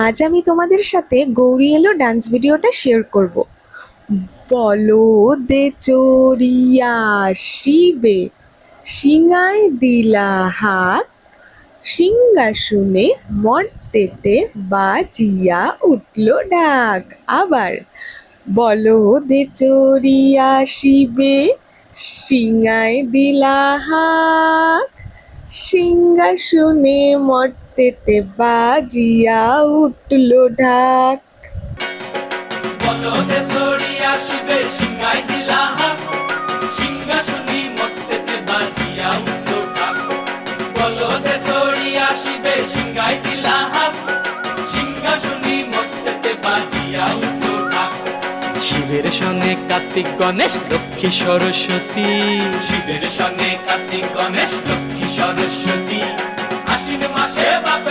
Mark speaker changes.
Speaker 1: আজ আমি তোমাদের সাথে গৌরী এলো ডান্স ভিডিওটা শেয়ার করব। বলো দে চড়িয়া শিবে সিঙায় দিলা হাত, সিংহাসনে মর্তেতে বাজিয়া উঠল ঢাক। আবার বলো দে চড়িয়া শিবে সিঙায় দিলা হাত, সিংহাসনে মর্তেতে বাজিয়া উঠল ঢাক।
Speaker 2: বলদে সরিয়া শিবে সিংহাই দিলা হাত, সিংহাসনী মর্তেতে বাজিয়া উঠল ঢাক। বলদে সরিয়া শিবে সিংহাই দিলা হাত, সিংহাসনী মর্তেতে বাজিয়া উঠল ঢাক।
Speaker 3: শিবের সঙ্গে কার্তিক গণেশ লক্ষ্মী সরস্বতী,
Speaker 2: শিবের সঙ্গে কার্তিক গণেশ লক্ষ্মী সরস্বতী, আশ্বিন মাসে বাপ